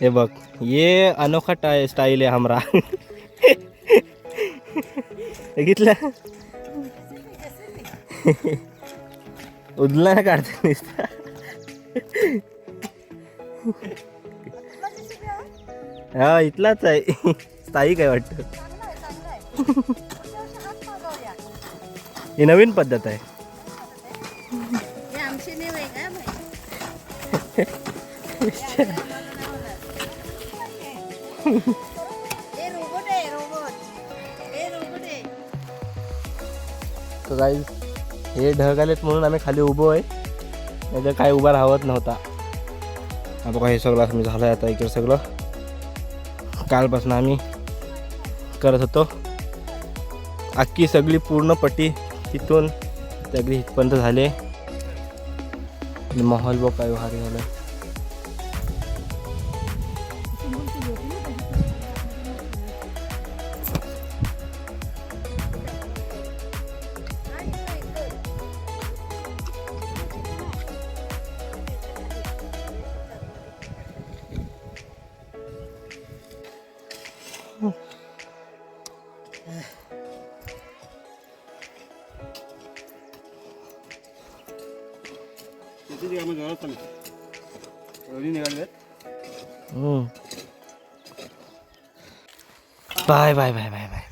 हे बघ, ये अनोखा स्टाईल आहे हमरा. बघितलं उदला काढते नुसता. हा इथलाच आहे, स्थायिक आहे वाटतं. ही नवीन पद्धत आहे. तर गाईज हे ढग आलेत म्हणून आम्ही खाली उभो आहे, नाही तर काय उभा राहत नव्हता. आता बघा हे सगळं मी झालं आहे. आता इकडे सगळं कालपासून आम्ही करत होतो. अख्खी सगळी पूर्ण पट्टी तिथून सगळी इथपर्यंत झाले. माहोल बघ काय भारी झालं. Bye bye bye bye bye.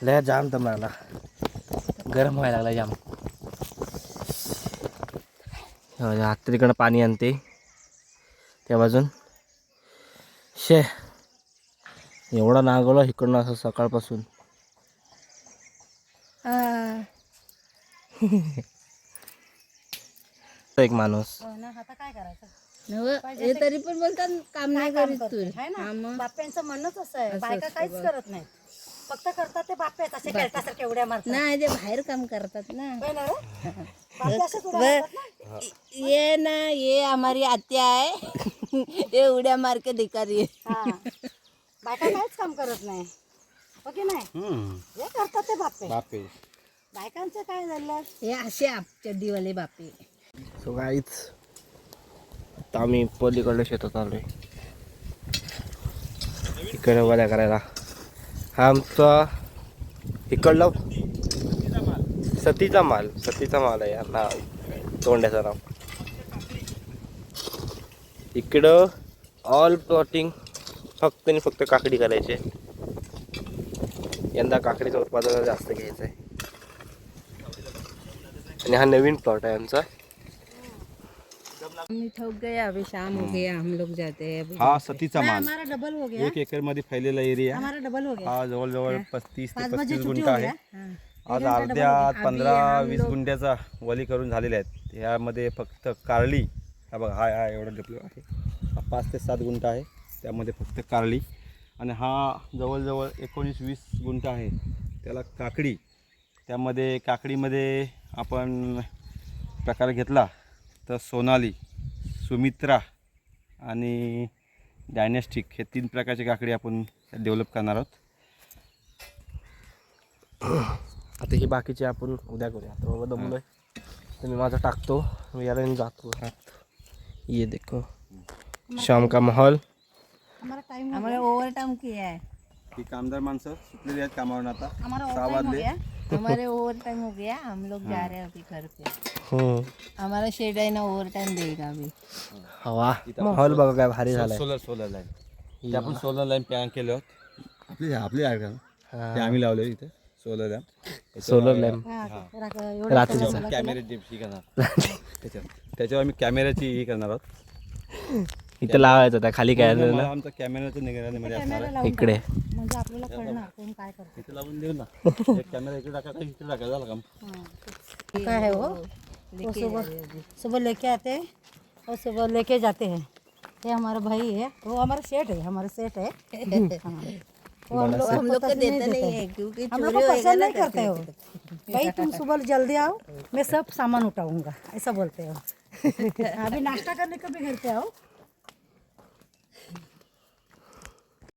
लय जाम दम लागला, गरम व्हायला लागला जाम. आता तिकडं पाणी आणते त्या बाजून. शे एवढा नागवला इकडनं असं सकाळपासून. एक माणूस काय करायचं तरी पण बोलतात काम नाही करीत तू. बाप्यांचं म्हणणंच असं आहे, बायका काहीच करत नाहीत, फक्त करतात ते बाप्यात असे खेळतासारखे उड्या मारतात. नाही ते बाहेर काम करतात ना. बाप्या असेच उड्या मारतात ना. ये ना ये हमारी आत्या आहे, ये उड्या मार के दिखा रही है. हा. बायका काहीच काम करत नाही, हो की नाही? हे करतात ते बाप्पे. बायकांचं काय झालं, हे असे चड्डीवाले बापे. सो गाईच आता आम्ही पलीकडल्या शेतात आलोय, इकडे वड्या करायला. हा आमचा इकडला सतीचा माल आहे यार नाव, तोंड्याचं नाव. इकडं ऑल प्लॉटिंग फक्त आणि फक्त काकडी करायची. यंदा काकडीचं उत्पादन जास्त घ्यायचं आहे. आणि हा नवीन प्लॉट आहे आमचा. हम ठोक गया, अभी शाम हो गया, हम लोग जाते हैं. हा सतीचा माल हमारा डबल हो गया, 1 एकर मध्ये फैलेला एरिया. हमारा डबल हो गया. हा जवळजवळ 35 ते 35 छुट्टी गुंठा हो आहे. गया. आज अर्ध्या 15-20 गुंठ्याचा वली करून झालेले आहेत. यामध्ये फक्त कारली, हा बघा हा एवढा डेपलो आहे. हा 5 ते 7 गुंठा आहे, त्यामध्ये फक्त कारली. आणि हा जवळजवळ 19-20 गुंठा आहे, त्याला काकडी. त्यामध्ये काकडीमध्ये आपण प्रकार घेतला तर सोनाली, सुमित्रा आणि डायनॅस्टिक हे 3 प्रकारची काकडी आपण डेव्हलप करणार आहोत. आता ही बाकीचे आपण उद्या करूया. आता बाबा दमलोय तर मी माझा टाकतो, मी याला जातो. ये देखो शाम का माहौल. हमारे ओवर टाइम किया है. ही कामदार माणसं सुटलेली आहेत कामावरून. आता हमारा 6 वाजले. हमारे ओवर टाइम हो गया, हम लोग जा रहे हैं अभी घर पे. हमारा शेड है ना, ओवर टाइम देगा अभी. हवा माहौल बघा काय भारी झालाय. सोलर लाईन ते आपण सोलर लाईन प्लॅन केलं होतं. आपली आहे का ते आम्ही लावलं इथे सोलर लॅम्प. सोलर लॅम्प रात्रीचा कॅमेरा डिप्सी करणार त्याच्यावर आम्ही कॅमेऱ्याची ही करणार आहोत. इथे लावायचं त्या खाली काय ना आमचा कॅमेराचं निगराणीमध्ये असणार आहे. इकडे म्हणजे आपल्याला कळणार कोण काय करतो. इथे लावून देऊ ना. एक कॅमेरा इकडे टाकायचा, इकडे टाकायचा, झालं काम. काय है वो सुबह लेके आते हैं और सुबह लेके जाते हैं. ये हमारा भाई है, वो हमारा सेठ है, हाँ. वो हम लोग को देता नहीं है क्योंकि हम लोग को पसंद नहीं करते हो. भाई तुम सुबह जल्दी आओ, मैं सब सामान उठाऊंगा, ऐसा बोलते हो. अभी नाश्ता करने को भी घर पे आओ.